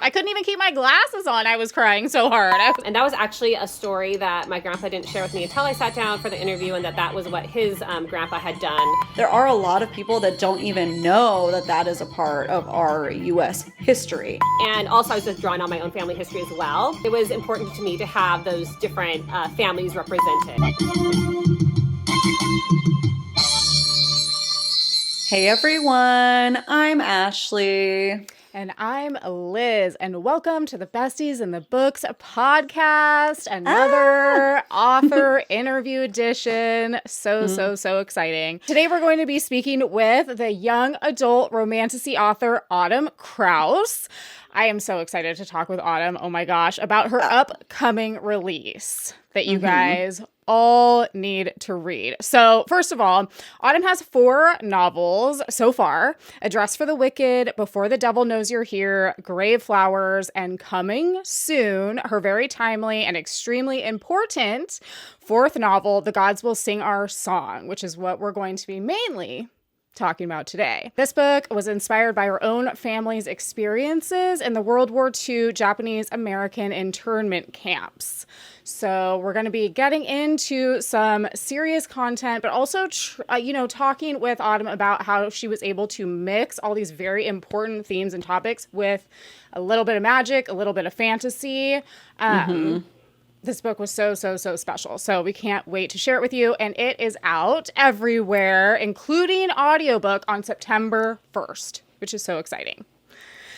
I couldn't even keep my glasses on. I was crying so hard. And that was actually a story that my grandpa didn't share with me until I sat down for the interview, and that was what his grandpa had done. There are a lot of people that don't even know that that is a part of our U.S. history. And also I was just drawing on my own family history as well. It was important to me to have those different families represented. Hey everyone, I'm Ashley. And I'm Liz, and welcome to the Besties in the Books podcast, another author interview edition. So exciting. Today we're going to be speaking with the young adult romantasy author, Autumn Krause. I am so excited to talk with Autumn, oh my gosh, about her upcoming release that you guys all need to read. So first of all, Autumn has 4 novels so far: A Dress for the Wicked, Before the Devil Knows You're Here, Grave Flowers, and coming soon, her very timely and extremely important 4th novel, The Gods Will Sing Our Song, which is what we're going to be mainly talking about today. This book was inspired by her own family's experiences in the World War II Japanese American internment camps. So we're going to be getting into some serious content, but also, talking with Autumn about how she was able to mix all these very important themes and topics with a little bit of magic, a little bit of fantasy. This book was so special. So we can't wait to share it with you. And it is out everywhere, including audiobook, on September 1st, which is so exciting.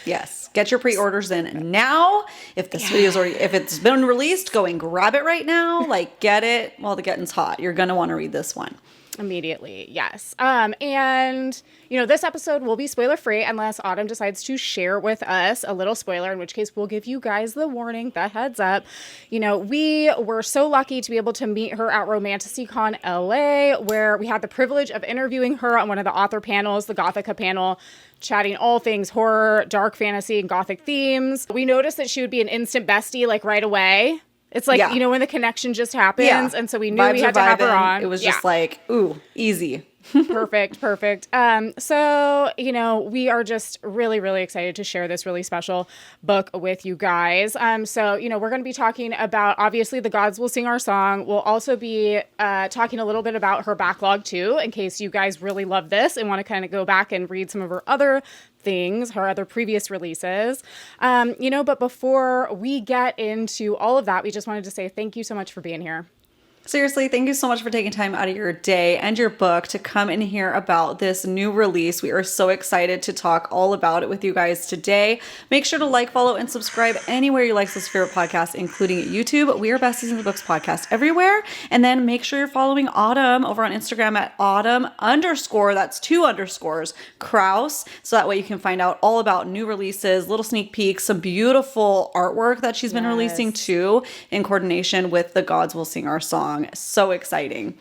Yes. Get your pre-orders in now. If this video's already, if it's been released, go and grab it right now. Like, get it while the getting's hot. You're going to want to read this one. Immediately, yes. And, this episode will be spoiler-free unless Autumn decides to share with us a little spoiler, in which case we'll give you guys the warning, the heads up. We were so lucky to be able to meet her at Romantasycon LA, where we had the privilege of interviewing her on one of the author panels, the Gothica panel, chatting all things horror, dark fantasy, and Gothic themes. We noticed that she would be an instant bestie, like, right away. It's like, when the connection just happens. Yeah. And so we knew we had to have her on. It was just like, ooh, easy. Perfect. So, we are just really excited to share this really special book with you guys. So, we're going to be talking about, obviously, The Gods Will Sing Our Song. We'll also be talking a little bit about her backlog, too, in case you guys really love this and want to kind of go back and read some of her other things, her other previous releases. But before we get into all of that, we just wanted to say thank you so much for being here. Seriously, thank you so much for taking time out of your day and your book to come and hear about this new release. We are so excited to talk all about it with you guys today. Make sure to like, follow, and subscribe anywhere you like this favorite podcast, including at YouTube. We are Besties in the Books podcast everywhere. And then make sure you're following Autumn over on Instagram at Autumn_, that's 2 underscores, Krause. So that way you can find out all about new releases, little sneak peeks, some beautiful artwork that she's been releasing too, in coordination with The Gods Will Sing Our Song. So exciting.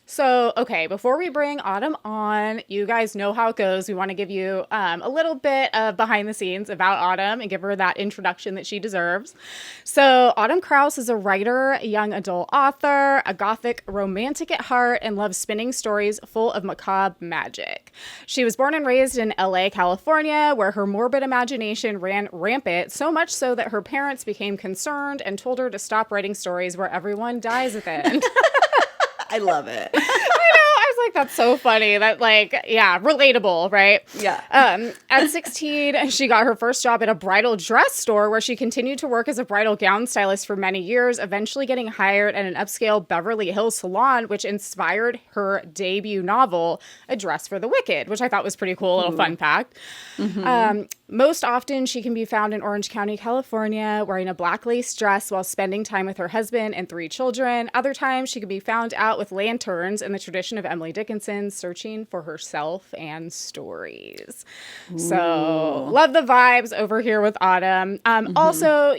So, okay, before we bring Autumn on, you guys know how it goes. We want to give you a little bit of behind the scenes about Autumn and give her that introduction that she deserves. So, Autumn Krause is a writer, a young adult author, a Gothic romantic at heart, and loves spinning stories full of macabre magic. She was born and raised in LA, California, where her morbid imagination ran rampant, so much so that her parents became concerned and told her to stop writing stories where everyone dies at the end. I love it. I know. I was like, that's so funny. That, relatable, right? Yeah. At 16, she got her first job at a bridal dress store where she continued to work as a bridal gown stylist for many years, eventually getting hired at an upscale Beverly Hills salon, which inspired her debut novel, A Dress for the Wicked, which I thought was pretty cool, a little fun fact. Most often, she can be found in Orange County, California, wearing a black lace dress while spending time with her husband and 3 children. Other times, she can be found out with lanterns in the tradition of Emily Dickinson, searching for herself and stories. Ooh. So, love the vibes over here with Autumn. Also,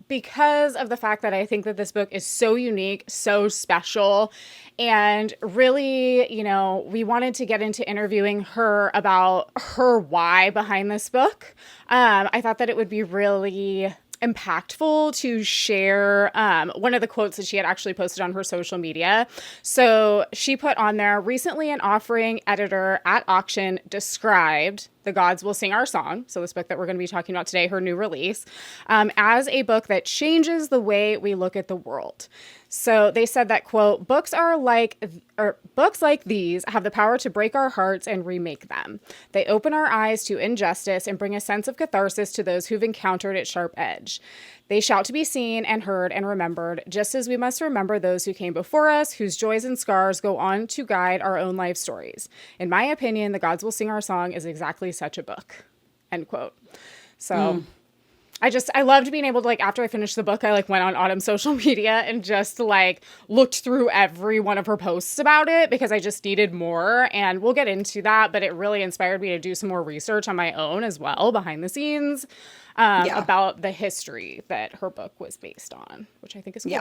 because of the fact that I think that this book is so unique, so special, and really, we wanted to get into interviewing her about her why behind this book. I thought that it would be really impactful to share one of the quotes that she had actually posted on her social media. So she put on there, recently an offering editor at auction described the The Gods Will Sing Our Song, so this book that we're going to be talking about today, her new release, as a book that changes the way we look at the world. So they said that, quote, books like these have the power to break our hearts and remake them. They open our eyes to injustice and bring a sense of catharsis to those who've encountered its sharp edge. They shout to be seen and heard and remembered, just as we must remember those who came before us, whose joys and scars go on to guide our own life stories. In my opinion, The Gods Will Sing Our Song is exactly such a book, end quote. So I loved being able to, like, after I finished the book, I, like, went on Autumn's social media and just, like, looked through every one of her posts about it because I just needed more. And we'll get into that, but it really inspired me to do some more research on my own as well, behind the scenes, about the history that her book was based on, which I think is cool.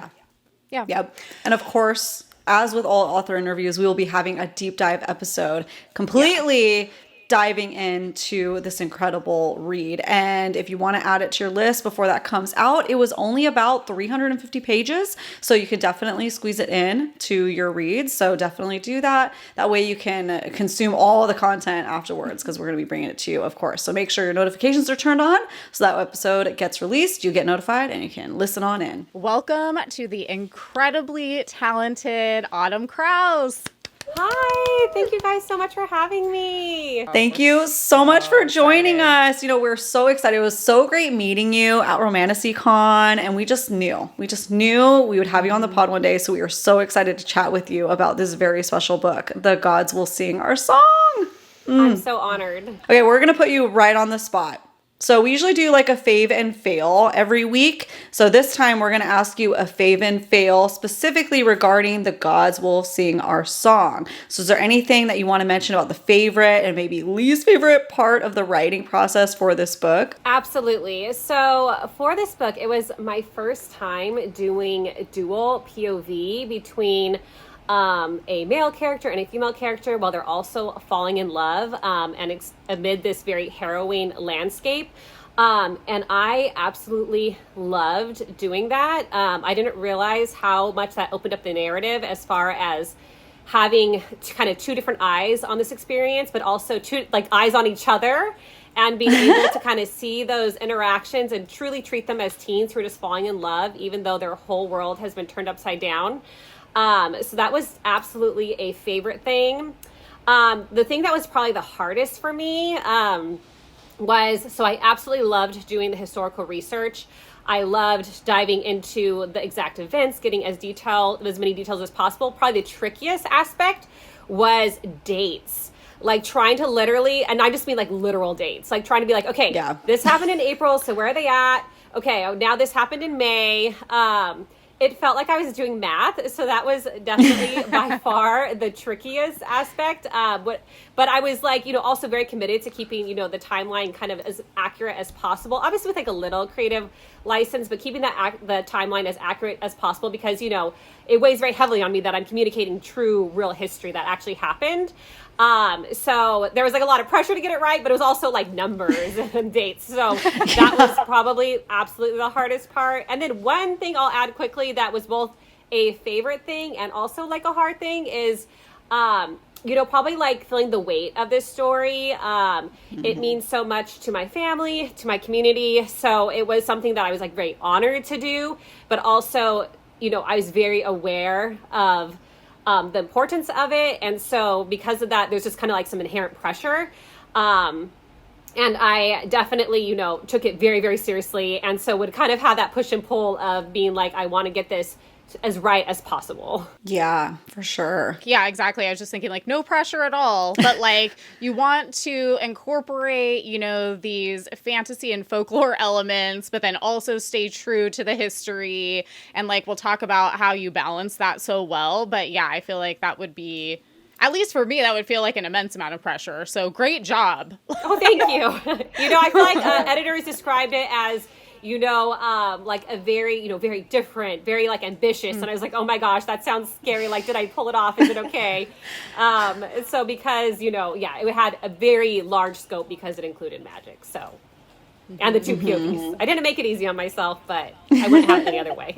Yeah. Yep. And of course, as with all author interviews, we will be having a deep dive episode completely diving into this incredible read. And if you want to add it to your list before that comes out, it was only about 350 pages. So you could definitely squeeze it in to your reads. So definitely do that. That way you can consume all the content afterwards, because we're going to be bringing it to you, of course. So make sure your notifications are turned on so that episode gets released, you get notified, and you can listen on in. Welcome to the incredibly talented Autumn Krause. Hi, thank you guys so much for having me. Thank you so much for joining us. You know, we're so excited. It was so great meeting you at Romantasycon, and we just knew we would have you on the pod one day. So we were so excited to chat with you about this very special book, The Gods Will Sing Our Song. I'm so honored. Okay, we're going to put you right on the spot. So we usually do like a fave and fail every week. So this time we're going to ask you a fave and fail specifically regarding The Gods Will Sing Our Song. So is there anything that you want to mention about the favorite and maybe least favorite part of the writing process for this book? Absolutely. So for this book, it was my first time doing dual POV between a male character and a female character while they're also falling in love amid this very harrowing landscape. And I absolutely loved doing that. I didn't realize how much that opened up the narrative as far as having kind of two different eyes on this experience, but also two eyes on each other, and being able to kind of see those interactions and truly treat them as teens who are just falling in love, even though their whole world has been turned upside down. So that was absolutely a favorite thing. The thing that was probably the hardest for me so I absolutely loved doing the historical research. I loved diving into the exact events, getting as many details as possible. Probably the trickiest aspect was dates. Like trying to literally, and I just mean like literal dates, like trying to be like, okay, this happened in April, so where are they at? Okay, now this happened in May. It felt like I was doing math, so that was definitely by far the trickiest aspect. But I was also very committed to keeping, the timeline kind of as accurate as possible. Obviously with like a little creative license, but keeping the timeline as accurate as possible because, it weighs very heavily on me that I'm communicating true, real history that actually happened. So there was like a lot of pressure to get it right, but it was also like numbers and dates. So that was probably absolutely the hardest part. And then one thing I'll add quickly that was both a favorite thing and also like a hard thing is, probably like feeling the weight of this story. It means so much to my family, to my community. So it was something that I was like very honored to do, but also, I was very aware of the importance of it. And so because of that, there's just kind of like some inherent pressure. And I definitely, took it very, very seriously. And so would kind of have that push and pull of being like, I want to get this as right as possible. Yeah, for sure. Yeah, exactly. I was just thinking like no pressure at all, but like you want to incorporate, these fantasy and folklore elements, but then also stay true to the history. And like, we'll talk about how you balance that so well. But yeah, I feel like that would be, at least for me, that would feel like an immense amount of pressure. So great job. Oh, thank you. I feel like editors described it as, like a very, very different, very like ambitious. And I was like, oh my gosh, that sounds scary. Like, did I pull it off? Is it okay? So because, it had a very large scope because it included magic. So. and the two POVs. I didn't make it easy on myself, but I wouldn't have it any other way.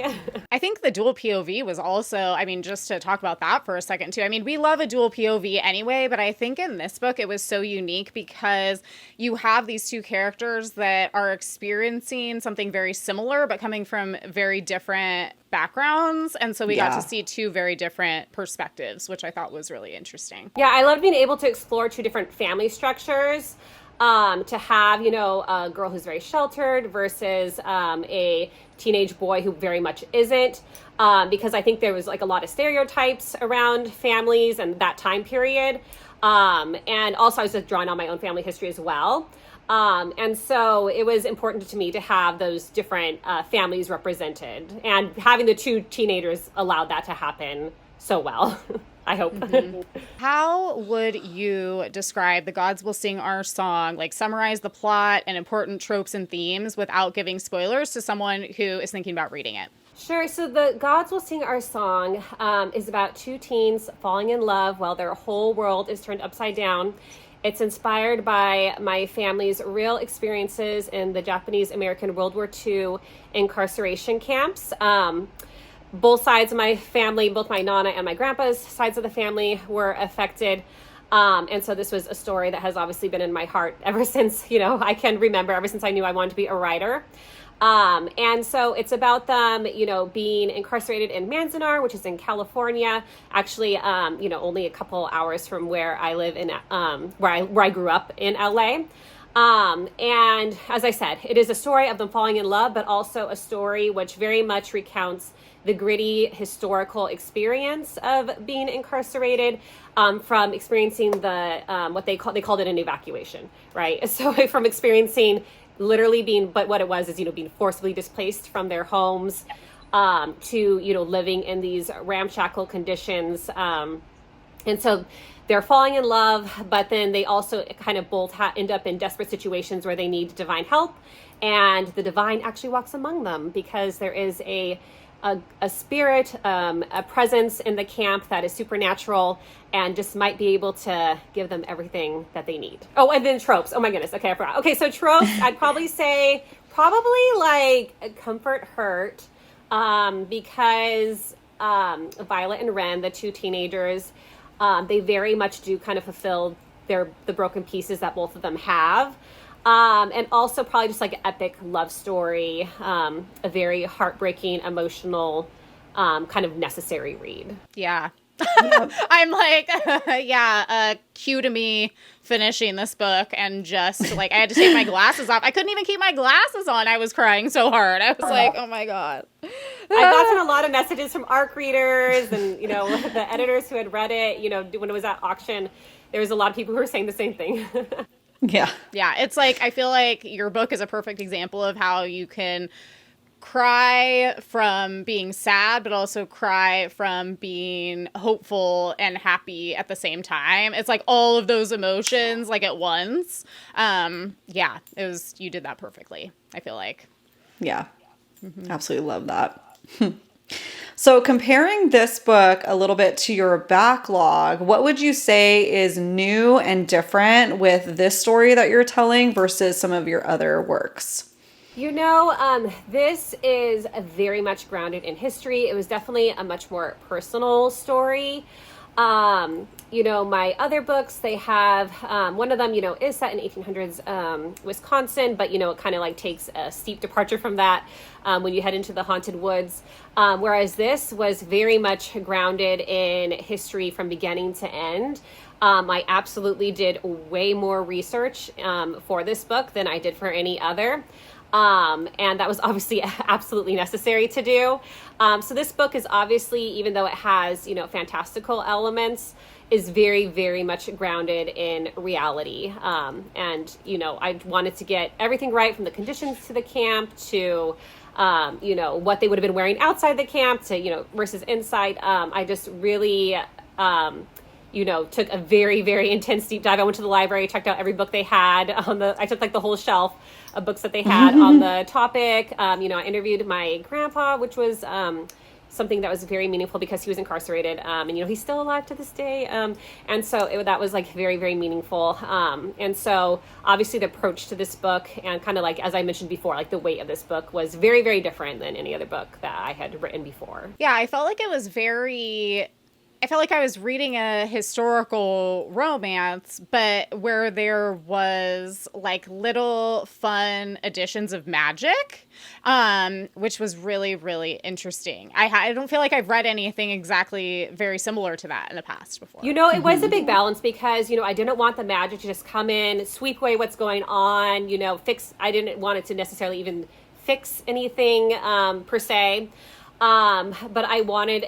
I think the dual POV was also, I mean, just to talk about that for a second too. I mean, we love a dual POV anyway, but I think in this book it was so unique because you have these two characters that are experiencing something very similar, but coming from very different backgrounds. And so we got to see two very different perspectives, which I thought was really interesting. Yeah, I loved being able to explore two different family structures. To have, you know, a girl who's very sheltered versus a teenage boy who very much isn't, because I think there was like a lot of stereotypes around families and that time period. And also I was just drawing on my own family history as well. And so it was important to me to have those different families represented, and having the two teenagers allowed that to happen so well. I hope. How would you describe The Gods Will Sing Our Song, like summarize the plot and important tropes and themes without giving spoilers to someone who is thinking about reading it? Sure. So The Gods Will Sing Our Song is about two teens falling in love while their whole world is turned upside down. It's inspired by my family's real experiences in the Japanese American World War II incarceration camps. Both sides of my family, both my Nana and my grandpa's sides of the family were affected. And so this was a story that has obviously been in my heart ever since, you know, I can remember, ever since I knew I wanted to be a writer. And so it's about them, you know, being incarcerated in Manzanar, which is in California, actually, you know, only a couple hours from where I live in, where I grew up in LA. And as I said, it is a story of them falling in love, but also a story which very much recounts the gritty historical experience of being incarcerated, from experiencing the what they called it an evacuation, right? So from experiencing literally being, but what it was is, you know, being forcibly displaced from their homes, to, you know, living in these ramshackle conditions, and so they're falling in love, but then they also kind of both end up in desperate situations where they need divine help, and the divine actually walks among them because there is a spirit, a presence in the camp that is supernatural and just might be able to give them everything that they need. Oh, and then tropes. Oh my goodness. Okay, I forgot. Okay, so tropes, I'd probably say like comfort hurt, because Violet and Ren, the two teenagers, they very much do kind of fulfill the broken pieces that both of them have. And also probably just like an epic love story, a very heartbreaking, emotional, kind of necessary read. Yeah. I'm like, cue to me finishing this book and just like, I had to take my glasses off. I couldn't even keep my glasses on. I was crying so hard. I was like, oh my God. I gotten a lot of messages from ARC readers and, you know, the editors who had read it, you know, when it was at auction, there was a lot of people who were saying the same thing. Yeah. Yeah. It's like, I feel like your book is a perfect example of how you can cry from being sad, but also cry from being hopeful and happy at the same time. It's like all of those emotions like at once. You did that perfectly, I feel like. Yeah. Absolutely love that. So comparing this book a little bit to your backlog, what would you say is new and different with this story that you're telling versus some of your other works? You know, this is very much grounded in history. It was definitely a much more personal story. You know, my other books, they have, one of them, you know, is set in 1800s Wisconsin, but, you know, it kind of like takes a steep departure from that when you head into the haunted woods. Whereas this was very much grounded in history from beginning to end. I absolutely did way more research for this book than I did for any other. And that was obviously absolutely necessary to do. So this book is obviously, even though it has, you know, fantastical elements, is very, very much grounded in reality. And, you know, I wanted to get everything right from the conditions to the camp to, you know, what they would have been wearing outside the camp to, you know, versus inside. I just really, you know, took a very, very intense deep dive. I went to the library, checked out every book they had I took like the whole shelf of books that they had on the topic. You know, I interviewed my grandpa, which was, something that was very meaningful because he was incarcerated, and he's still alive to this day, and so that was like very, very meaningful. And so obviously the approach to this book, and kind of like as I mentioned before, like the weight of this book was very, very different than any other book that I had written before. Yeah, I felt like I was reading a historical romance, but where there was like little fun additions of magic, which was really, really interesting. I don't feel like I've read anything exactly very similar to that in the past before. It was a big balance because, I didn't want the magic to just come in, sweep away what's going on, I didn't want it to necessarily even fix anything per se. But I wanted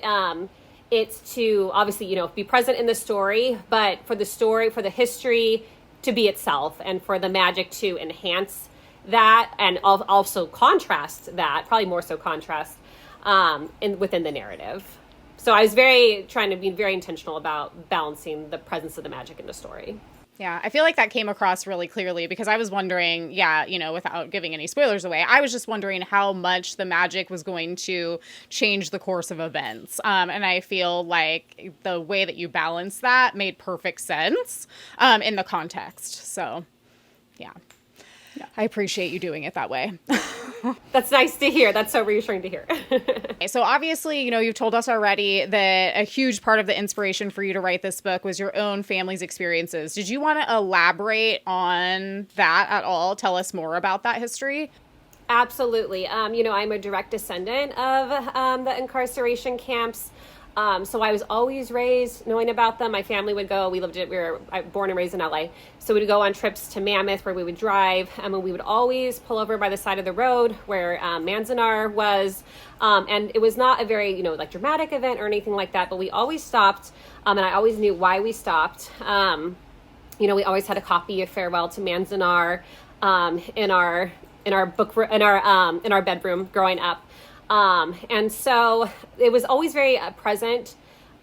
it's to obviously, be present in the story, but for the history to be itself, and for the magic to enhance that, and also contrast that, probably more so contrast within the narrative. So I was trying to be very intentional about balancing the presence of the magic in the story. Yeah, I feel like that came across really clearly because I was wondering, without giving any spoilers away, I was just wondering how much the magic was going to change the course of events. And I feel like the way that you balance that made perfect sense in the context. So, yeah. I appreciate you doing it that way. That's nice to hear. That's so reassuring to hear. So obviously, you've told us already that a huge part of the inspiration for you to write this book was your own family's experiences. Did you want to elaborate on that at all? Tell us more about that history? Absolutely. I'm a direct descendant of the incarceration camps. So I was always raised knowing about them. My family would go. We were born and raised in LA. So we'd go on trips to Mammoth where we would drive. And we would always pull over by the side of the road where Manzanar was. And it was not a very, like dramatic event or anything like that. But we always stopped. And I always knew why we stopped. We always had a copy of Farewell to Manzanar in our bedroom growing up. And so it was always very present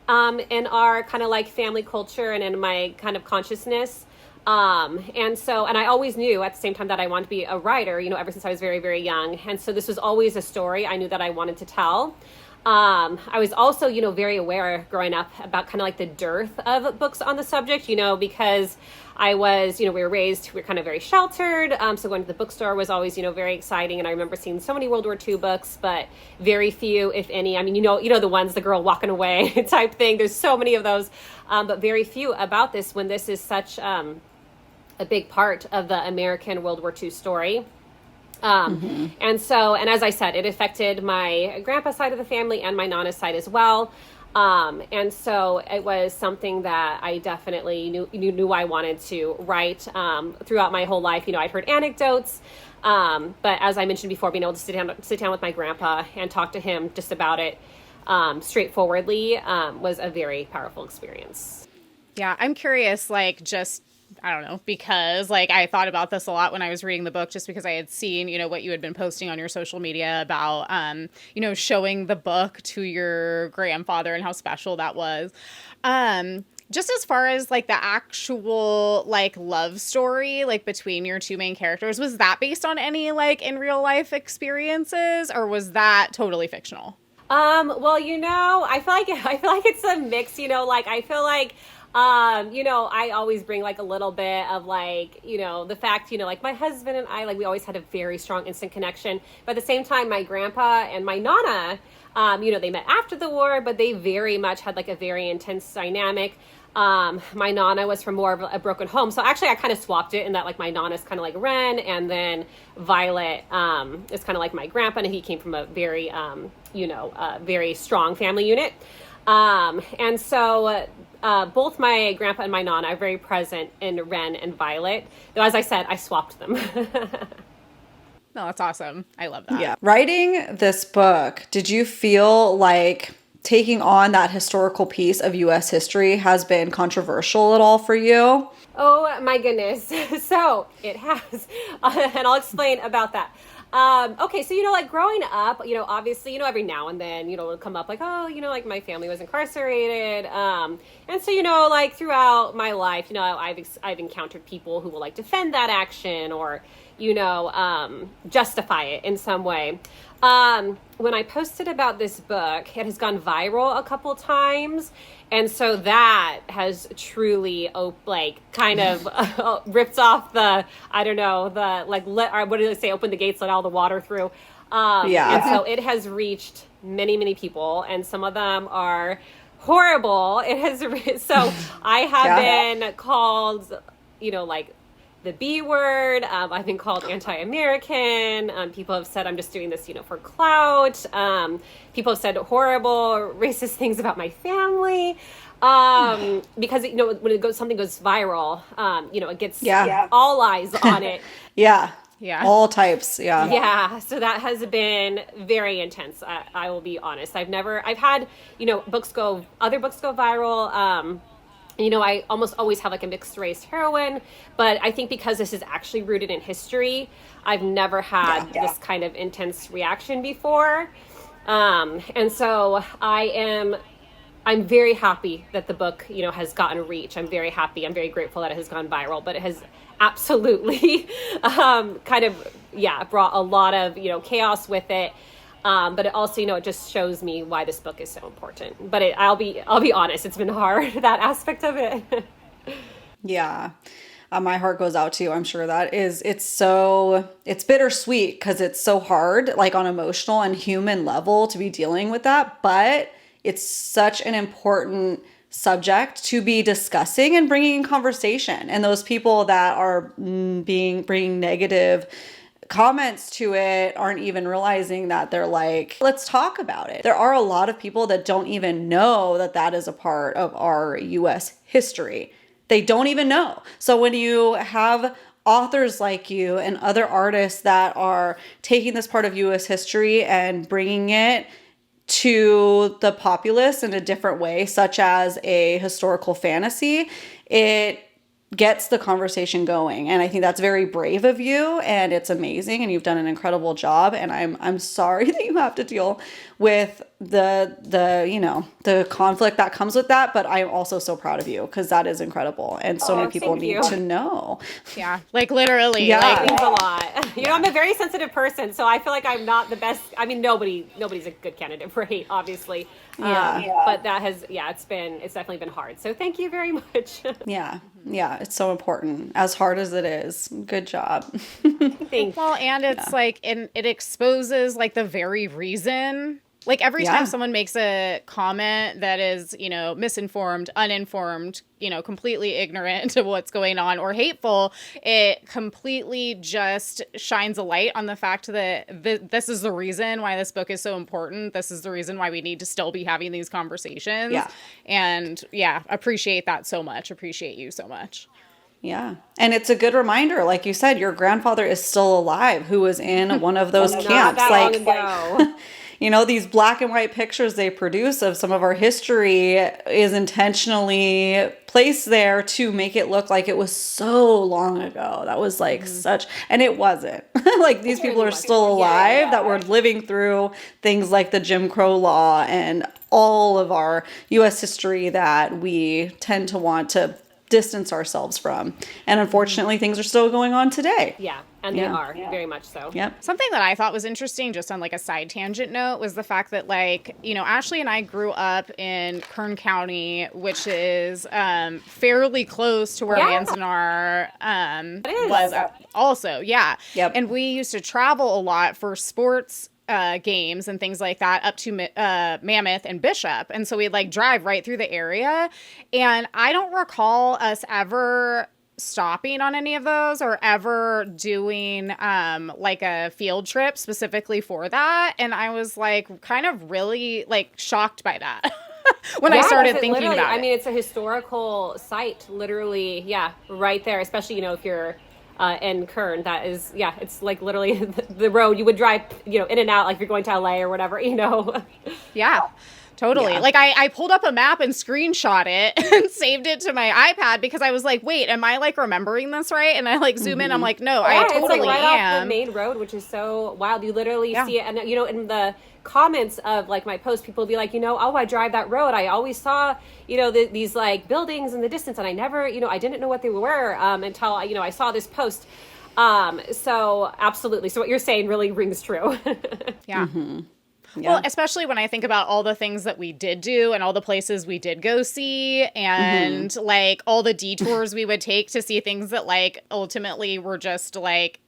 in our kind of like family culture and in my kind of consciousness. And I always knew at the same time that I wanted to be a writer, ever since I was very, very young. And so this was always a story I knew that I wanted to tell. I was also, very aware growing up about kind of like the dearth of books on the subject, because I was, we were kind of very sheltered. So going to the bookstore was always, very exciting. And I remember seeing so many World War II books, but very few, if any. I mean, the ones, the girl walking away type thing. There's so many of those, but very few about this when this is such a big part of the American World War II story. And as I said, it affected my grandpa's side of the family and my Nana's side as well. And so it was something that I definitely knew I wanted to write, throughout my whole life. I'd heard anecdotes, but as I mentioned before, being able to sit down with my grandpa and talk to him just about it, straightforwardly, was a very powerful experience. Yeah. I'm curious, I don't know, because I thought about this a lot when I was reading the book, just because I had seen, what you had been posting on your social media about, showing the book to your grandfather and how special that was. Just as far as the actual love story, between your two main characters, was that based on any in real life experiences, or was that totally fictional? Well, I feel like it's a mix, I feel like, I always bring a little bit of the fact, my husband and I, we always had a very strong instant connection. But at the same time, my grandpa and my Nana, they met after the war, but they very much had a very intense dynamic. My Nana was from more of a broken home. So actually I kind of swapped it in that my Nana's kind of like Ren, and then Violet, is kind of like my grandpa, and he came from a very, very strong family unit. And so both my grandpa and my Nana are very present in Ren and Violet. Though, as I said, I swapped them. No, that's awesome. I love that. Yeah. Writing this book, did you feel like taking on that historical piece of U.S. history has been controversial at all for you? Oh, my goodness. So it has. And I'll explain about that. Okay, so, growing up, obviously, every now and then, it'll come up my family was incarcerated. And so, throughout my life, I've encountered people who will defend that action, or, justify it in some way. When I posted about this book, it has gone viral a couple times. And so that has truly, kind of ripped off the, I don't know, what do they say, open the gates, let all the water through. And so it has reached many, many people, and some of them are horrible. So I have been called, the B word. I've been called anti-American. People have said I'm just doing this, for clout. People have said horrible, racist things about my family. Because, when something goes viral, it gets all eyes on it. Yeah. All types. Yeah. Yeah. So that has been very intense. I will be honest. I've had, other books go viral. I almost always have a mixed race heroine, but I think because this is actually rooted in history, I've never had this kind of intense reaction before. And so I'm very happy that the book, has gotten reach. I'm very happy. I'm very grateful that it has gone viral, but it has absolutely brought a lot of, chaos with it. But it also, it just shows me why this book is so important. But I'll be honest, it's been hard, that aspect of it. Yeah. My heart goes out to you. I'm sure it's bittersweet because it's so hard, on emotional and human level to be dealing with that. But it's such an important subject to be discussing and bringing in conversation. And those people that are bringing negative comments to it aren't even realizing that they're let's talk about it. There are a lot of people that don't even know that is a part of our U.S. history. They don't even know. So when you have authors like you and other artists that are taking this part of U.S. history and bringing it to the populace in a different way, such as a historical fantasy, it gets the conversation going. And I think that's very brave of you, and it's amazing, and you've done an incredible job. And I'm sorry that you have to deal with the conflict that comes with that, but I'm also so proud of you because that is incredible, and so many people need to know. Yeah, literally. It means a lot. I'm a very sensitive person, so I feel like I'm not the best. I mean, nobody's a good candidate for hate, obviously. But that has, it's definitely been hard. So thank you very much. Yeah, it's so important, as hard as it is. Good job. Thanks. Well, and it's it exposes the very reason. Every time someone makes a comment that is, misinformed, uninformed, completely ignorant to what's going on or hateful, it completely just shines a light on the fact that this is the reason why this book is so important. This is the reason why we need to still be having these conversations. Yeah. And appreciate that so much. Appreciate you so much. Yeah. And it's a good reminder. Like you said, your grandfather is still alive, who was in one of those camps. Not that long ago. These black and white pictures they produce of some of our history is intentionally placed there to make it look like it was so long ago. That was such, and it wasn't. These people are still alive that were living through things like the Jim Crow law and all of our U.S. history that we tend to want to distance ourselves from. And unfortunately, things are still going on today. Yeah, and they are, very much so. Yep. Something that I thought was interesting, just on a side tangent note, was the fact that Ashley and I grew up in Kern County, which is fairly close to where Manzanar was also. Yeah. Yep. And we used to travel a lot for sports games and things like that up to Mammoth and Bishop. And so we'd drive right through the area. And I don't recall us ever stopping on any of those or ever doing a field trip specifically for that. And I was kind of really shocked by that when I started thinking about it. I mean, it's a historical site, literally, right there, especially, if you're in Kern. That is, it's literally the road you would drive, in and out, if you're going to LA or whatever, Yeah, totally. Yeah. I pulled up a map and screenshot it and saved it to my iPad because I was wait, am I remembering this right? And I zoom in, I'm no, I totally it's right am. off the main road, which is so wild. You literally see it, and in the comments of my post, people will be I drive that road. I always saw, these buildings in the distance, and I never, I didn't know what they were until I saw this post. So absolutely. So what you're saying really rings true. Yeah. Yeah. Well, especially when I think about all the things that we did do and all the places we did go see and like all the detours we would take to see things that like ultimately were just like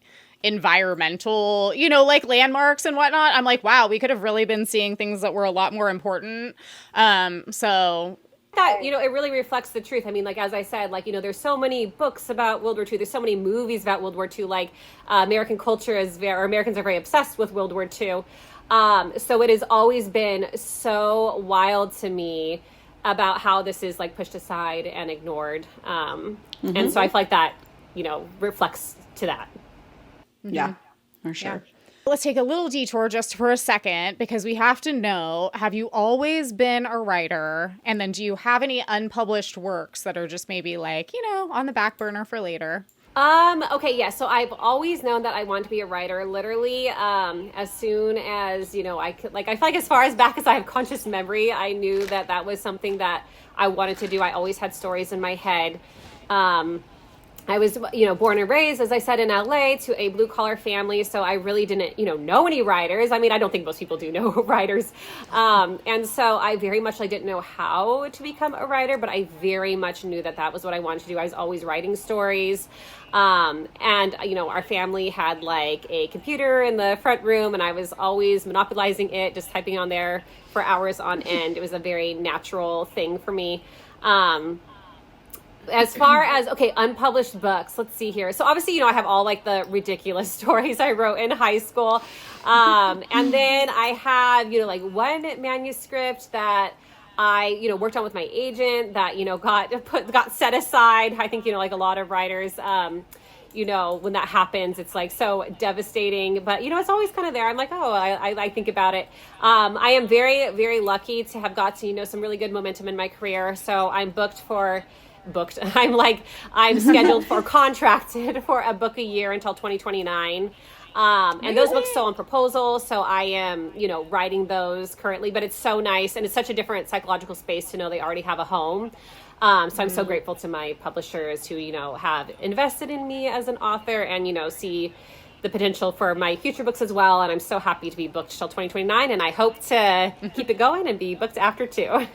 environmental, you know, like landmarks and whatnot. I'm like, wow, we could have really been seeing things that were a lot more important. So That, you know, it really reflects the truth. I mean, like, as I said, like, you know, there's so many books about World War II. There's so many movies about World War II. Like, American culture or Americans are very obsessed with World War II. So it has always been so wild to me about how this is like pushed aside and ignored. And so I feel like that, you know, reflects to that. Yeah, for sure. yeah. Let's take a little detour just for a second because we have to know, have you always been a writer? And then do you have any unpublished works that are just maybe like, you know, on the back burner for later? Okay, yeah. So I've always known that I want to be a writer. Literally, as soon as, you know, I could, like, I feel like as far as back as I have conscious memory, I knew that that was something that I wanted to do. I always had stories in my head. I was, you know, born and raised, as I said, in LA to a blue collar family. So I really didn't, you know any writers. I mean, I don't think most people do know writers. And so I very much, like, didn't know how to become a writer, but I very much knew that that was what I wanted to do. I was always writing stories. And, you know, our family had like a computer in the front room and I was always monopolizing it, just typing on there for hours on end. It was a very natural thing for me. As far as, okay, unpublished books, let's see here. So obviously, you know, I have all like the ridiculous stories I wrote in high school. And then I have, you know, like one manuscript that I, you know, worked on with my agent that, you know, got set aside. I think, you know, like a lot of writers, you know, when that happens, it's like so devastating, but, you know, it's always kind of there. I'm like, oh, I think about it. I am very, very lucky to have got to, you know, some really good momentum in my career. So I'm I'm scheduled for contracted for a book a year until 2029. And those books still on proposal. So I am, you know, writing those currently, but it's so nice. And it's such a different psychological space to know they already have a home. So I'm so grateful to my publishers who, you know, have invested in me as an author and, you know, see the potential for my future books as well. And I'm so happy to be booked till 2029. And I hope to keep it going and be booked after too.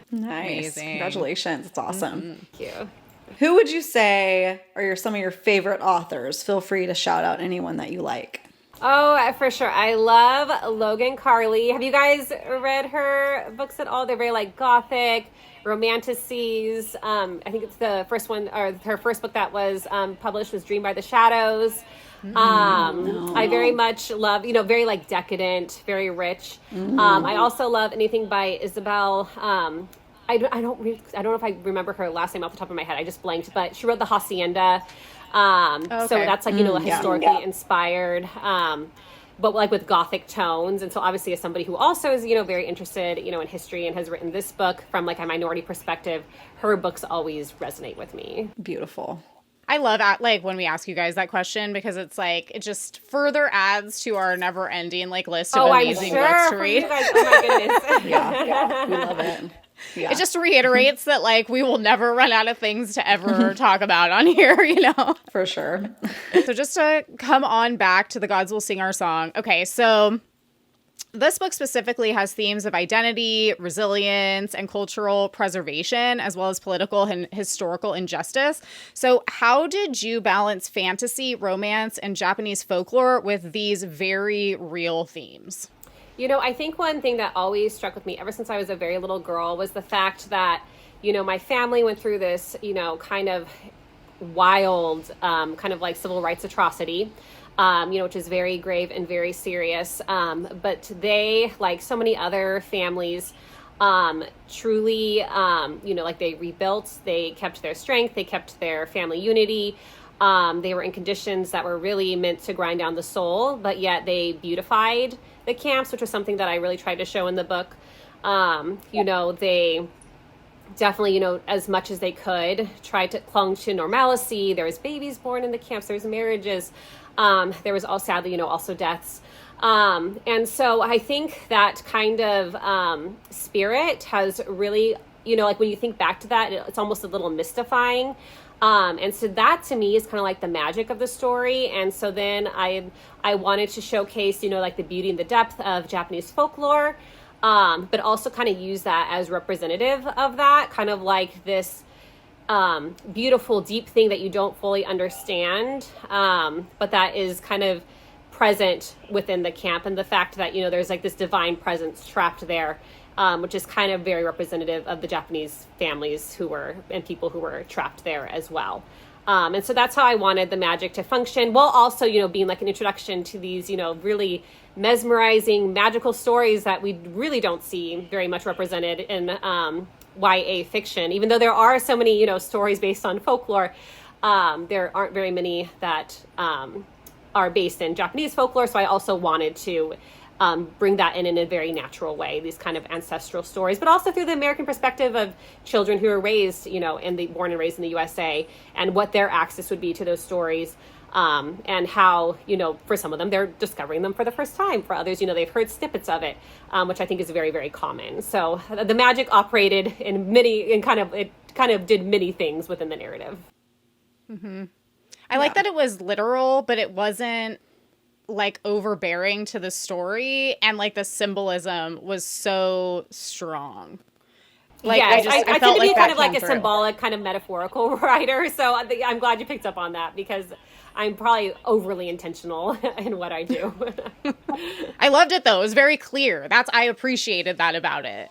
Nice. Amazing. Congratulations. It's awesome. Thank you. Who would you say are some of your favorite authors? Feel free to shout out anyone that you like. Oh, for sure. I love Logan Carley. Have you guys read her books at all? They're very like gothic, romantasies. I think it's the first one, or her first book that was published was Dream by the Shadows. I very much love, you know, very like decadent, very rich. I also love anything by Isabel. I don't know if I remember her last name off the top of my head. I just blanked, but she wrote The Hacienda. So that's like, you know, historically inspired, but like with gothic tones. And so obviously as somebody who also is, you know, very interested, you know, in history and has written this book from like a minority perspective, her books always resonate with me. Beautiful. I love like when we ask you guys that question because it's like it just further adds to our never-ending like list of amazing books to read. You guys, oh my goodness. Yeah, we love it. Yeah. It just reiterates that like we will never run out of things to ever talk about on here, you know. For sure. So just to come on back to The Gods Will Sing Our Song. Okay, so this book specifically has themes of identity, resilience, and cultural preservation, as well as political and historical injustice. So how did you balance fantasy, romance, and Japanese folklore with these very real themes? You know, I think one thing that always struck with me ever since I was a very little girl was the fact that, you know, my family went through this, you know, kind of wild, kind of like civil rights atrocity. You know, which is very grave and very serious. But they, like so many other families, truly, you know, like they rebuilt, they kept their strength, they kept their family unity. They were in conditions that were really meant to grind down the soul, but yet they beautified the camps, which was something that I really tried to show in the book. You know, they definitely, you know, as much as they could, tried to clung to normalcy. There was babies born in the camps, there was marriages. There was all, sadly, you know, also deaths. And so I think that kind of spirit has really, you know, like when you think back to that, it's almost a little mystifying. And so that to me is kind of like the magic of the story. And so then I wanted to showcase, like the beauty and the depth of Japanese folklore, but also kind of use that as representative of that, kind of like this beautiful, deep thing that you don't fully understand, but that is kind of present within the camp, and the fact that, there's like this divine presence trapped there, which is kind of very representative of the Japanese families and people who were trapped there as well. And so that's how I wanted the magic to function, while also, being like an introduction to these, really mesmerizing, magical stories that we really don't see very much represented in YA fiction. Even though there are so many, stories based on folklore, there aren't very many that are based in Japanese folklore. So I also wanted to bring that in a very natural way, these kind of ancestral stories, but also through the American perspective of children who are raised, born and raised in the USA, and what their access would be to those stories. And how, for some of them, they're discovering them for the first time. For others, they've heard snippets of it, which I think is very, very common. So the magic operated it kind of did many things within the narrative. Mm-hmm. I like that it was literal, but it wasn't like overbearing to the story, and like the symbolism was so strong. Like, yes, I tend to be kind of like a through. symbolic, kind of metaphorical writer. So I'm glad you picked up on that, because I'm probably overly intentional in what I do. I loved it though. It was very clear. I appreciated that about it.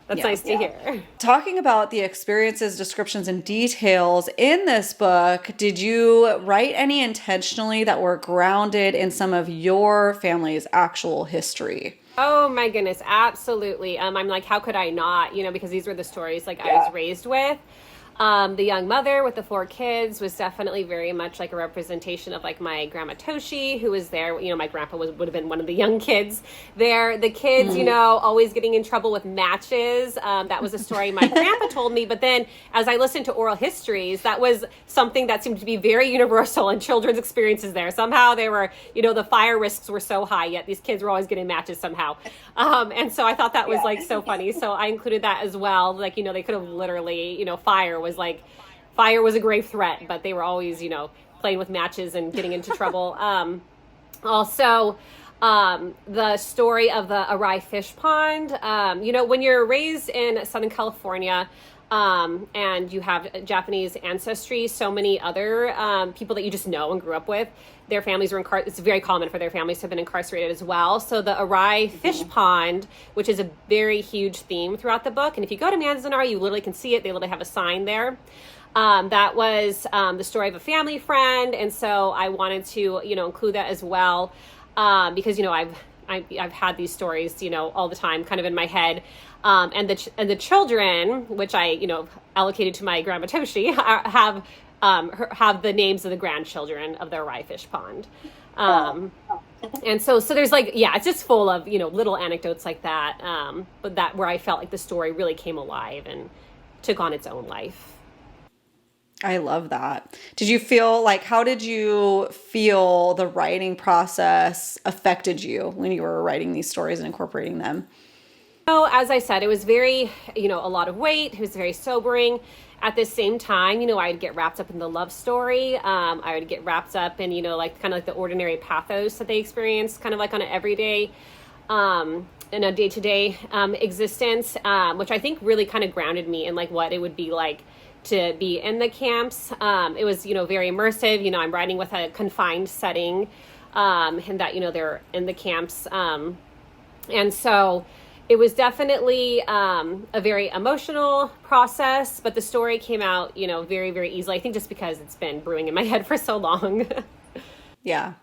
That's nice to hear. Talking about the experiences, descriptions, and details in this book, did you write any intentionally that were grounded in some of your family's actual history? Oh my goodness, absolutely. I'm like, how could I not? Because these were the stories I was raised with. The young mother with the 4 kids was definitely very much like a representation of like my grandma Toshi, who was there. My grandpa would have been one of the young kids there. The kids, always getting in trouble with matches. That was a story my grandpa told me. But then as I listened to oral histories, that was something that seemed to be very universal in children's experiences there. Somehow they were, the fire risks were so high, yet these kids were always getting matches somehow. And so I thought that was like so funny. So I included that as well. Like, they could have literally, fire was a grave threat, but they were always, playing with matches and getting into trouble. Also, the story of the Arai fish pond, when you're raised in Southern California, and you have Japanese ancestry, so many other people that you just know and grew up with, their families were it's very common for their families to have been incarcerated as well. So the Arai fish pond, which is a very huge theme throughout the book, and if you go to Manzanar, you literally can see it. They literally have a sign there. That was the story of a family friend, and so I wanted to, include that as well, because I've had these stories, all the time, kind of in my head. And the children, which I, allocated to my grandma Toshi, have the names of the grandchildren of the Arai fish pond. And so there's it's just full of, little anecdotes like that. But that where I felt like the story really came alive and took on its own life. I love that. How did you feel the writing process affected you when you were writing these stories and incorporating them? As I said, it was very, a lot of weight. It was very sobering. At the same time, I'd get wrapped up in the love story. I would get wrapped up in, kind of like the ordinary pathos that they experience, kind of like on an everyday, in a day-to-day existence, which I think really kind of grounded me in what it would be like to be in the camps. It was, very immersive. I'm writing with a confined setting, and that, they're in the camps. And so it was definitely a very emotional process, but the story came out, very, very easily. I think just because it's been brewing in my head for so long. Yeah.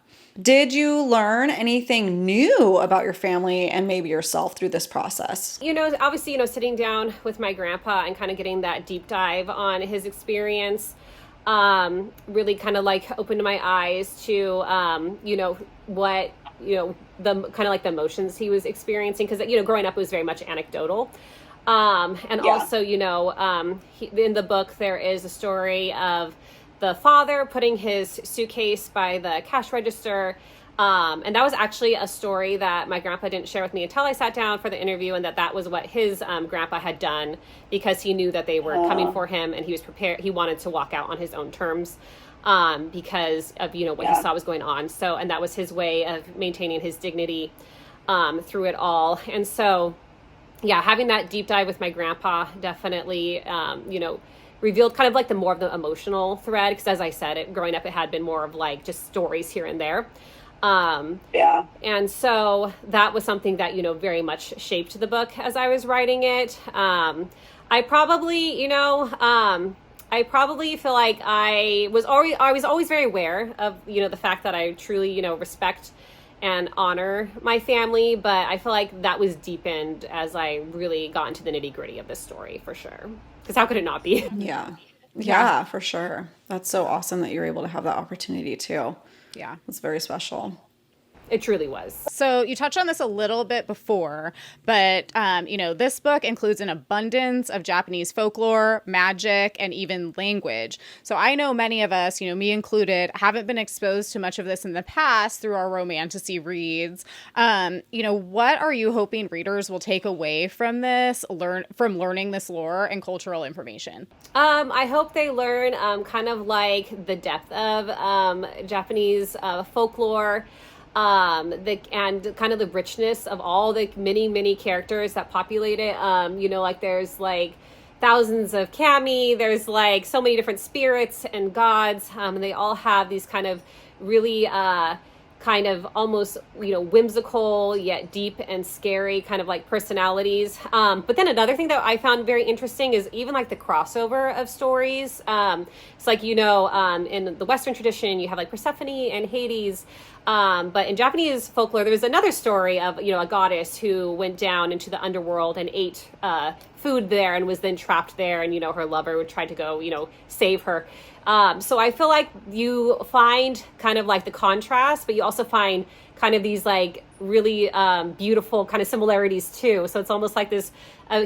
Did you learn anything new about your family and maybe yourself through this process? Obviously, sitting down with my grandpa and kind of getting that deep dive on his experience, really kind of opened my eyes to, what, the kind of the emotions he was experiencing. Because, growing up, it was very much anecdotal. Also, in the book, there is a story of the father putting his suitcase by the cash register, And that was actually a story that my grandpa didn't share with me until I sat down for the interview, and that was what his grandpa had done, because he knew that they were coming for him, and he was prepared. He wanted to walk out on his own terms because of, what he saw was going on. So, and that was his way of maintaining his dignity through it all. And so, yeah, having that deep dive with my grandpa definitely, revealed kind of like the more of the emotional thread. Because as I said, growing up, it had been more of like just stories here and there. And so that was something that, very much shaped the book as I was writing it. I probably feel like I was always very aware of, the fact that I truly, respect and honor my family, but I feel like that was deepened as I really got into the nitty gritty of this story, for sure. Because how could it not be? Yeah, for sure. That's so awesome that you're able to have that opportunity too. Yeah. It's very special. It truly was. So you touched on this a little bit before, but, this book includes an abundance of Japanese folklore, magic, and even language. So I know many of us, me included, haven't been exposed to much of this in the past through our Romantasy reads. What are you hoping readers will take away from this, learning this lore and cultural information? I hope they learn kind of like the depth of Japanese folklore, and kind of the richness of all the many characters that populate it. There's like thousands of kami, there's like so many different spirits and gods, and they all have these kind of really kind of almost, whimsical yet deep and scary kind of like personalities. But then another thing that I found very interesting is even like the crossover of stories. It's like, in the Western tradition, you have like Persephone and Hades. But in Japanese folklore, there was another story of, a goddess who went down into the underworld and ate food there and was then trapped there. And, her lover would try to go, save her. So I feel like you find kind of like the contrast, but you also find kind of these like really beautiful kind of similarities too. So it's almost like this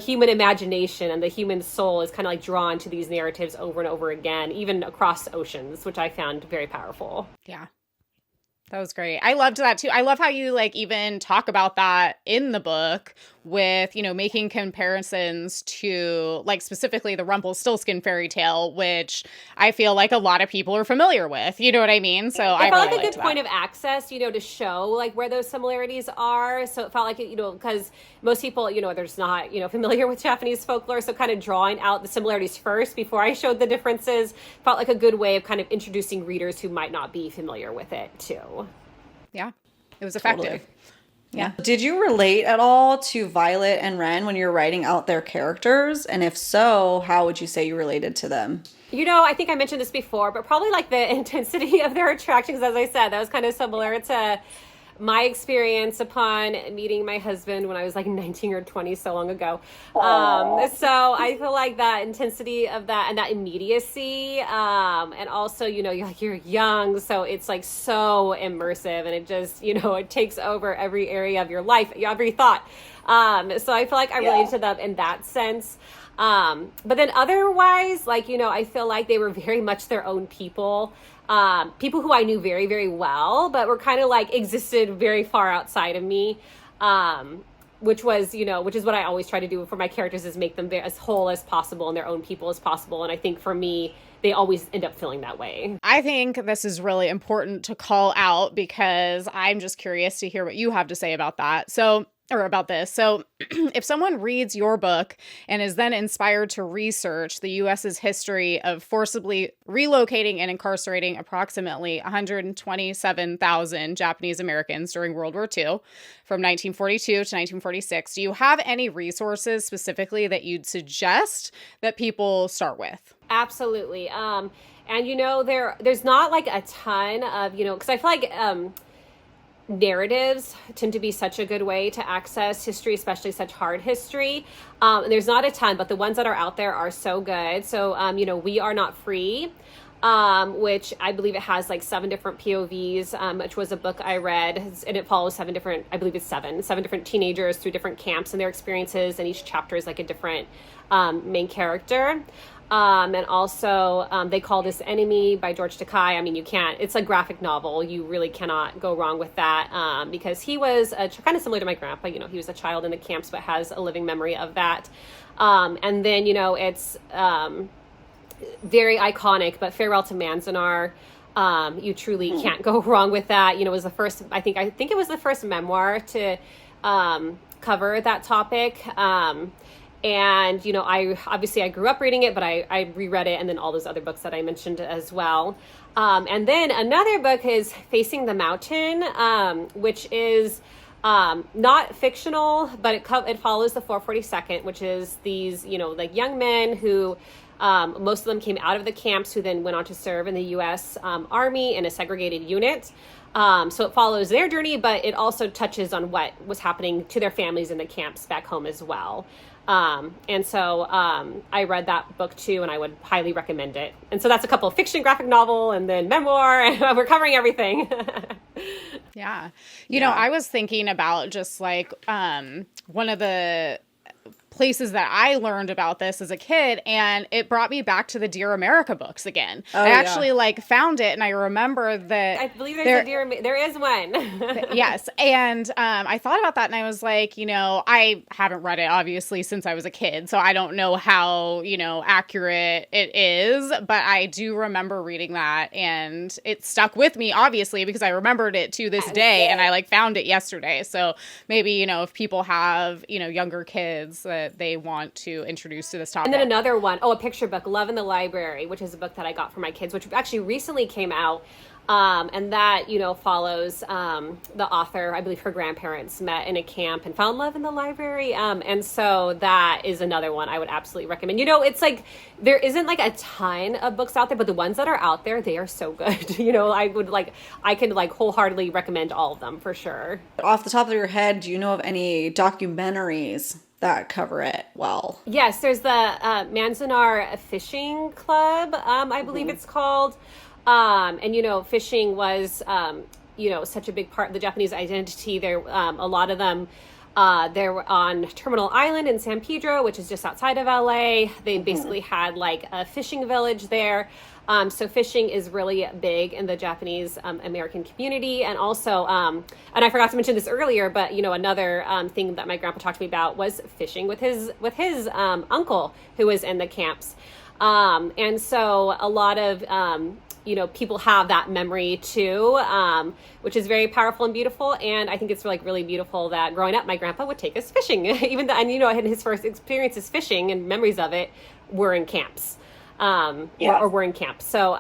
human imagination and the human soul is kind of like drawn to these narratives over and over again, even across oceans, which I found very powerful. Yeah. That was great. I loved that too. I love how you like even talk about that in the book with, making comparisons to like specifically the Rumpelstiltskin fairy tale, which I feel like a lot of people are familiar with. You know what I mean? So I felt really like a good that. point of access, to show like where those similarities are. So it felt like, because most people, they're just not, familiar with Japanese folklore. So kind of drawing out the similarities first before I showed the differences felt like a good way of kind of introducing readers who might not be familiar with it too. Yeah, it was effective. Totally. Yeah. Did you relate at all to Violet and Ren when you're writing out their characters? And if so, how would you say you related to them? I think I mentioned this before, but probably like the intensity of their attractions, as I said, that was kind of similar to my experience upon meeting my husband when I was like 19 or 20, so long ago. So I feel like that intensity of that and that immediacy, and also, you're young, so it's like so immersive, and it just, it takes over every area of your life, every thought. So I feel like I related to them in that sense. But then otherwise, like, I feel like they were very much their own people. People who I knew very, very well, but were kind of like existed very far outside of me, which is what I always try to do for my characters, is make them as whole as possible and their own people as possible. And I think for me, they always end up feeling that way. I think this is really important to call out because I'm just curious to hear what you have to say about that. About this. So if someone reads your book and is then inspired to research the U.S.'s history of forcibly relocating and incarcerating approximately 127,000 Japanese Americans during World War II from 1942 to 1946, do you have any resources specifically that you'd suggest that people start with? Absolutely. And, there's not like a ton of, because I feel like narratives tend to be such a good way to access history, especially such hard history. And there's not a ton, but the ones that are out there are so good. So, We Are Not Free which I believe it has like 7 different POVs, which was a book I read, and it follows 7 different, I believe it's 7 different teenagers through different camps and their experiences, and each chapter is like a different main character. And also, They Call This Enemy by George Takei. I mean, it's a graphic novel. You really cannot go wrong with that, because he was kind of similar to my grandpa. You know, he was a child in the camps, but has a living memory of that. And then, it's very iconic, but Farewell to Manzanar. You truly can't go wrong with that. You know, it was the first, I think it was the first memoir to cover that topic. And, I grew up reading it, but I reread it, and then all those other books that I mentioned as well. And then another book is Facing the Mountain, which is not fictional, but it follows the 442nd, which is these, like young men who, most of them came out of the camps, who then went on to serve in the U.S. Army in a segregated unit. So it follows their journey, but it also touches on what was happening to their families in the camps back home as well. And so I read that book too, and I would highly recommend it. And so that's a couple of fiction, graphic novel, and then memoir, and we're covering everything. Yeah. You know, I was thinking about just like one of the places that I learned about this as a kid, and it brought me back to the Dear America books again. I actually found it, and I remember that I believe there is one. Yes. And I thought about that, and I was like, I haven't read it obviously since I was a kid, so I don't know how, accurate it is, but I do remember reading that, and it stuck with me obviously because I remembered it to this day, and I found it yesterday. So maybe, if people have, younger kids that they want to introduce to this topic. And then another one, a picture book, Love in the Library, which is a book that I got for my kids, which actually recently came out. And that, follows the author. I believe her grandparents met in a camp and found love in the library. And so that is another one I would absolutely recommend. It's like there isn't like a ton of books out there, but the ones that are out there, they are so good. I can wholeheartedly recommend all of them for sure. Off the top of your head, do you know of any documentaries that cover it well? Yes, there's the Manzanar Fishing Club, I believe it's called. And, fishing was, such a big part of the Japanese identity. There, a lot of them, they're on Terminal Island in San Pedro, which is just outside of LA. They basically had like a fishing village there. So fishing is really big in the Japanese American community. And also, and I forgot to mention this earlier, but, another thing that my grandpa talked to me about was fishing with his uncle who was in the camps. And so a lot of, people have that memory too, which is very powerful and beautiful. And I think it's really beautiful that growing up, my grandpa would take us fishing, even though, and his first experiences fishing and memories of it were in camps, or were in camps. So,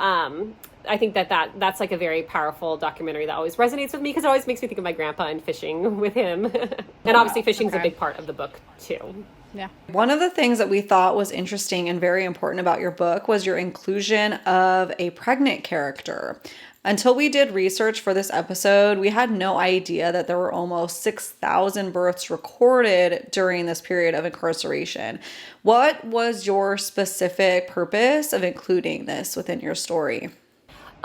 I think that's like a very powerful documentary that always resonates with me because it always makes me think of my grandpa and fishing with him. And obviously fishing's a big part of the book too. Yeah. One of the things that we thought was interesting and very important about your book was your inclusion of a pregnant character. Until we did research for this episode, we had no idea that there were almost 6,000 births recorded during this period of incarceration. What was your specific purpose of including this within your story?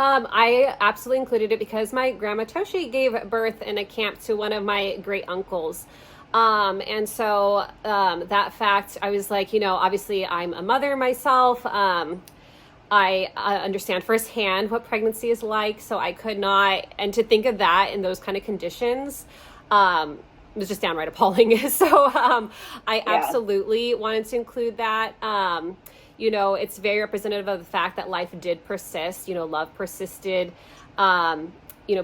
I absolutely included it because my grandma Toshi gave birth in a camp to one of my great uncles. And so, that fact, I was like, obviously I'm a mother myself. I understand firsthand what pregnancy is like, so I could not, and to think of that in those kind of conditions, was just downright appalling. So, I absolutely wanted to include that. It's very representative of the fact that life did persist, love persisted.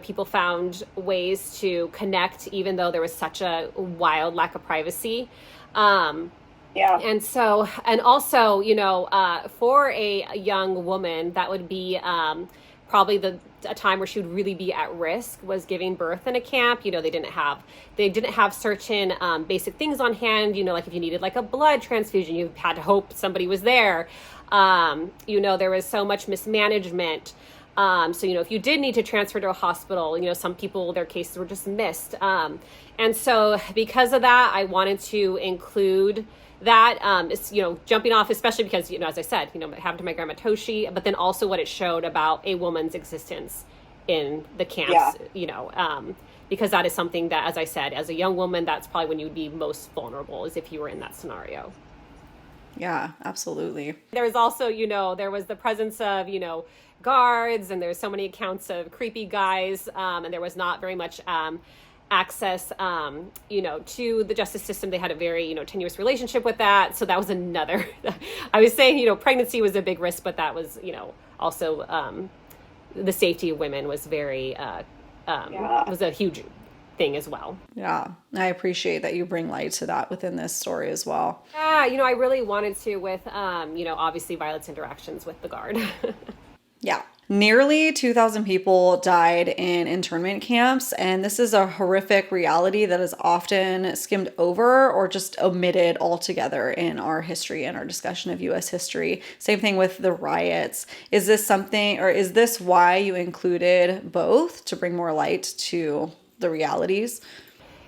People found ways to connect, even though there was such a wild lack of privacy. And so, and also, for a young woman, that would be probably a time where she would really be at risk was giving birth in a camp. They didn't have certain basic things on hand. Like if you needed like a blood transfusion, you had to hope somebody was there. There was so much mismanagement. So, if you did need to transfer to a hospital, some people, their cases were just missed. And so because of that, I wanted to include that. It's, jumping off, especially because, as I said, it happened to my grandma Toshi, but then also what it showed about a woman's existence in the camps, because that is something that, as I said, as a young woman, that's probably when you would be most vulnerable, is if you were in that scenario. Yeah, absolutely. There was also, there was the presence of, guards, and there's so many accounts of creepy guys, and there was not very much access, to the justice system. They had a very, tenuous relationship with that. So that was another, I was saying, pregnancy was a big risk, but that was, also the safety of women was very, was a huge thing as well. Yeah, I appreciate that you bring light to that within this story as well. Yeah, I really wanted to with, obviously Violet's interactions with the guard. Yeah. Nearly 2,000 people died in internment camps, and this is a horrific reality that is often skimmed over or just omitted altogether in our history and our discussion of U.S. history. Same thing with the riots. Is this something, or is this why you included both, to bring more light to the realities?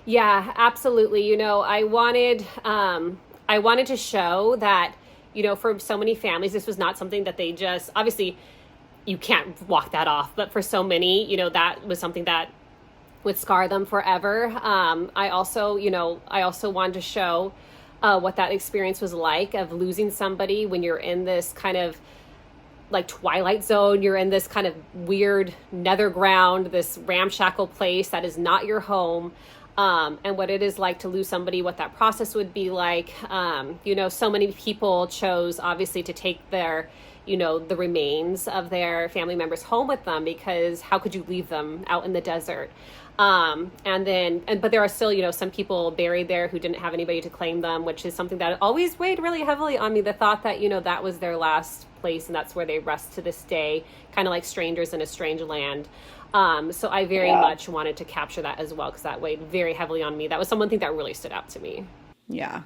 Yeah, absolutely. I wanted to show that, for so many families, this was not something that they just, obviously, you can't walk that off. But for so many, that was something that would scar them forever. I also wanted to show what that experience was like of losing somebody when you're in this kind of like Twilight Zone. You're in this kind of weird nether ground, this ramshackle place that is not your home. And what it is like to lose somebody, what that process would be like. So many people chose obviously to take their the remains of their family members home with them, because how could you leave them out in the desert? But there are still, some people buried there who didn't have anybody to claim them, which is something that always weighed really heavily on me. The thought that, that was their last place and that's where they rest to this day, kind of like strangers in a strange land. So I very much wanted to capture that as well, because that weighed very heavily on me. That was something that really stood out to me. Yeah,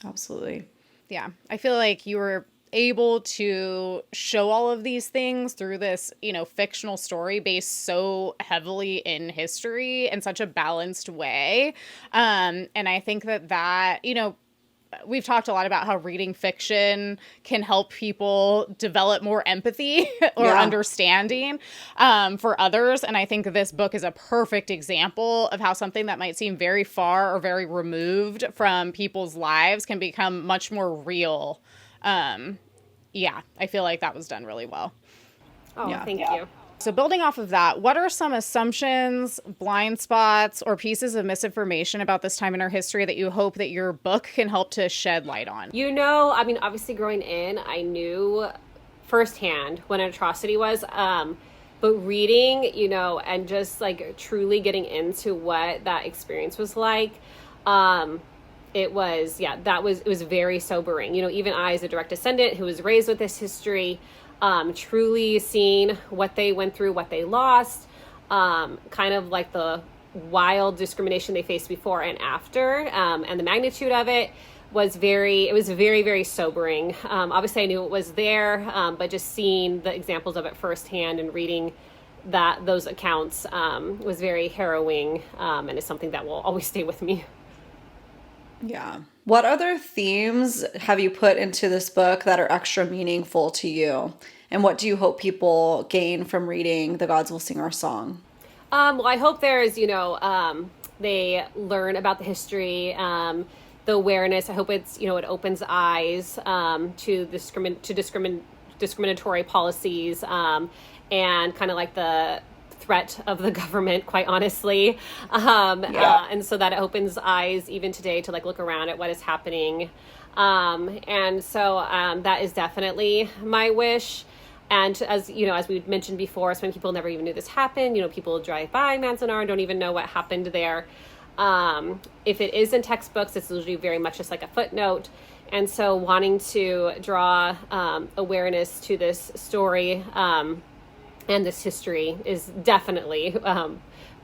absolutely. Yeah. I feel like you were able to show all of these things through this, fictional story based so heavily in history in such a balanced way. And I think that, we've talked a lot about how reading fiction can help people develop more empathy or understanding for others. And I think this book is a perfect example of how something that might seem very far or very removed from people's lives can become much more real. I feel like that was done really well. Oh, thank you. So building off of that, what are some assumptions, blind spots, or pieces of misinformation about this time in our history that you hope that your book can help to shed light on? Obviously growing in, I knew firsthand what an atrocity was. But reading, and just like truly getting into what that experience was like, it was very sobering. Even I, as a direct descendant who was raised with this history, truly seeing what they went through, what they lost, kind of like the wild discrimination they faced before and after, and the magnitude of it was very, very sobering. Obviously I knew it was there, but just seeing the examples of it firsthand and reading those accounts, was very harrowing, and is something that will always stay with me. Yeah. What other themes have you put into this book that are extra meaningful to you? And what do you hope people gain from reading The Gods Will Sing Our Song? Well, I hope there's, they learn about the history, the awareness. I hope it's, it opens eyes to discriminatory policies, and kind of like the threat of the government, quite honestly. And so that it opens eyes even today to like look around at what is happening. And so that is definitely my wish. And as we mentioned before, so many people never even knew this happened. People drive by Manzanar and don't even know what happened there. If it is in textbooks, it's usually very much just like a footnote. And so wanting to draw awareness to this story and this history is definitely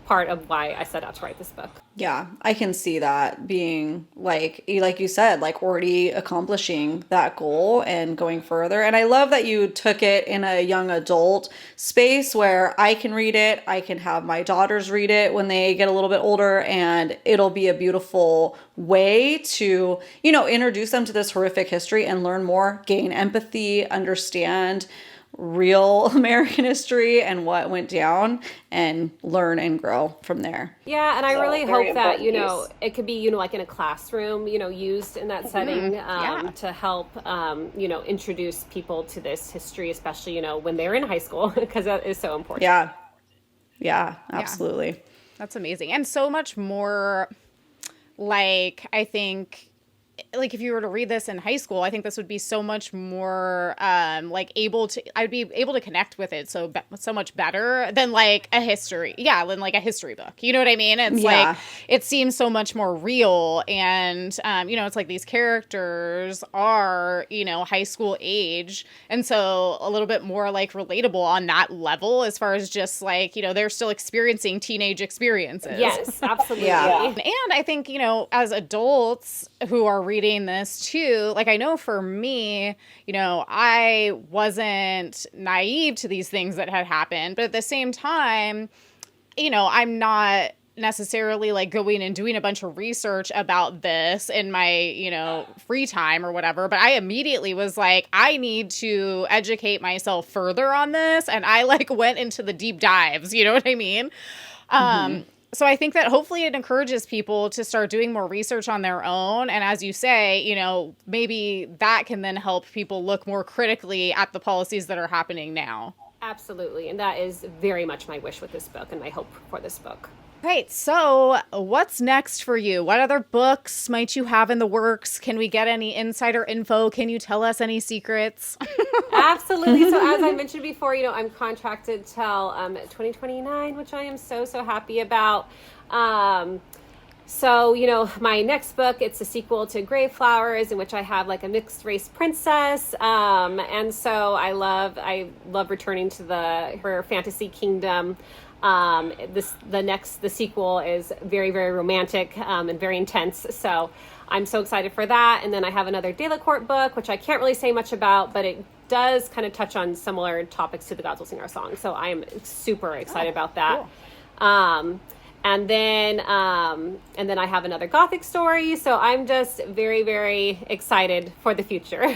part part of why I set out to write this book. Yeah, I can see that being like you said, like already accomplishing that goal and going further. And I love that you took it in a young adult space where I can read it, I can have my daughters read it when they get a little bit older, and it'll be a beautiful way to, introduce them to this horrific history and learn more, gain empathy, understand real American history and what went down, and learn and grow from there. Yeah, and I really hope that, it could be, like in a classroom, used in that setting to help, introduce people to this history, especially, when they're in high school, because that is so important. Yeah, absolutely. Yeah. That's amazing. And so much more, like, I think, like if you were to read this in high school, I think this would be so much more I'd be able to connect with it so much better than like a history. Yeah, than like a history book. You know what I mean? It's like it seems so much more real, and it's like these characters are, high school age, and so a little bit more like relatable on that level as far as just like, they're still experiencing teenage experiences. Yes, absolutely. And I think, as adults who are reading this too, like I know for me, I wasn't naive to these things that had happened, but at the same time, I'm not necessarily like going and doing a bunch of research about this in my, free time or whatever, but I immediately was like, I need to educate myself further on this, and I like went into the deep dives, you know what I mean? So I think that hopefully it encourages people to start doing more research on their own. And as you say, maybe that can then help people look more critically at the policies that are happening now. Absolutely. And that is very much my wish with this book and my hope for this book. Right. So what's next for you? What other books might you have in the works? Can we get any insider info? Can you tell us any secrets? Absolutely. So as I mentioned before, I'm contracted till 2029, which I am so happy about. So, my next book, it's a sequel to Grave Flowers, in which I have like a mixed race princess. And so I love returning to her fantasy kingdom. The sequel is very, very romantic, and very intense. So I'm so excited for that. And then I have another Delacorte book, which I can't really say much about, but it does kind of touch on similar topics to the Gods Will Sing Our Song. So I am super excited about that. Cool. And then I have another Gothic story. So I'm just very, very excited for the future.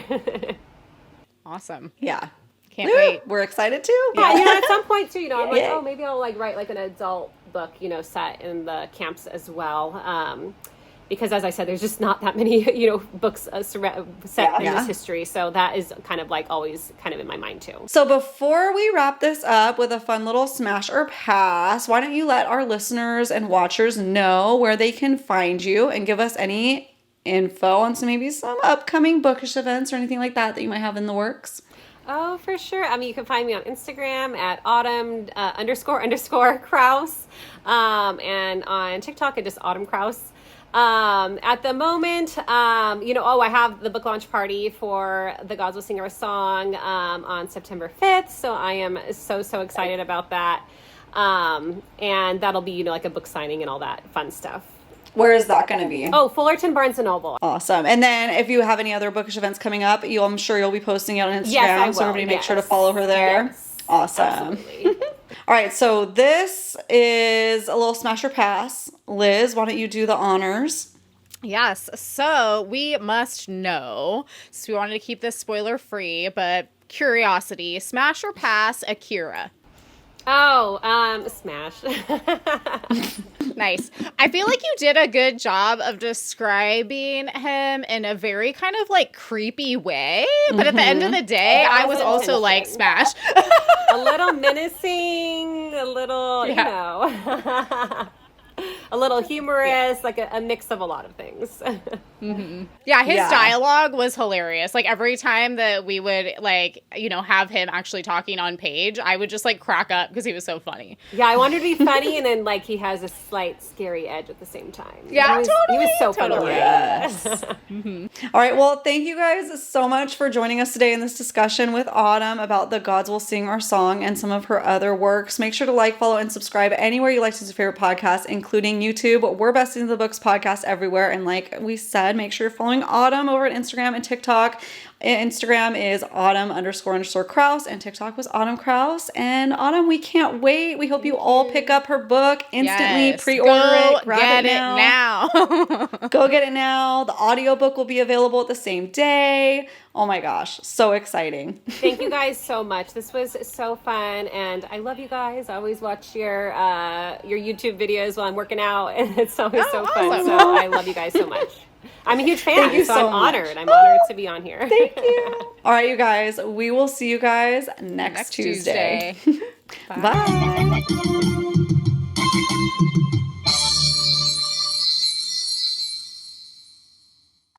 Awesome. Yeah. Can't wait. We're excited too. Yeah, at some point too, I'm like, maybe I'll like write like an adult book, set in the camps as well. Because as I said, there's just not that many, books set in this history. So that is kind of like always kind of in my mind too. So before we wrap this up with a fun little smash or pass, why don't you let our listeners and watchers know where they can find you and give us any info on some upcoming bookish events or anything like that you might have in the works? Oh, for sure. I mean, you can find me on Instagram at Autumn _ Krause, and on TikTok at just Autumn Krause. At the moment, I have the book launch party for The Gods Will Sing Our Song on September 5th. So I am so excited about that. And that'll be, like a book signing and all that fun stuff. Where is that going to be? Oh, Fullerton, Barnes & Noble. Awesome. And then if you have any other bookish events coming up, I'm sure you'll be posting it on Instagram. Yes, I will. So everybody make sure to follow her there. Yes, awesome. Absolutely. All right. So this is a little smash or pass. Liz, why don't you do the honors? Yes. So we must know, so we wanted to keep this spoiler free, but curiosity, smash or pass Akira? Oh, smash. Nice. I feel like you did a good job of describing him in a very kind of like creepy way. But at the end of the day, I was also like smash. A little menacing, a little, a a little humorous, like a mix of a lot of things. Yeah, his dialogue was hilarious. Like every time that we would like, you know, have him actually talking on page, I would just like crack up because he was so funny. Yeah, I wanted to be funny, and then like he has a slight scary edge at the same time. Yeah, he was so funny. Yes. All right. Well, thank you guys so much for joining us today in this discussion with Autumn about The Gods Will Sing Our Song and some of her other works. Make sure to like, follow, and subscribe anywhere you like to your favorite podcasts, including YouTube. We're Besties in the Books podcast everywhere. And like we said, make sure you're following Autumn over at Instagram and TikTok. Instagram is Autumn__Krause and TikTok was Autumn Krause. And Autumn, we can't wait. We hope you all pick up her book instantly. Yes. Pre-order Go it. Grab get it it now. Go get it now. The audiobook will be available at the same day. Oh my gosh, so exciting. Thank you guys so much. This was so fun, and I love you guys. I always watch your YouTube videos while I'm working out, and it's always so fun. awesome. So I love you guys so much. I'm a huge fan, Thank you so so I'm much. honored. I'm honored to be on here. Thank you. All right, you guys, we will see you guys next Tuesday. Bye. Bye.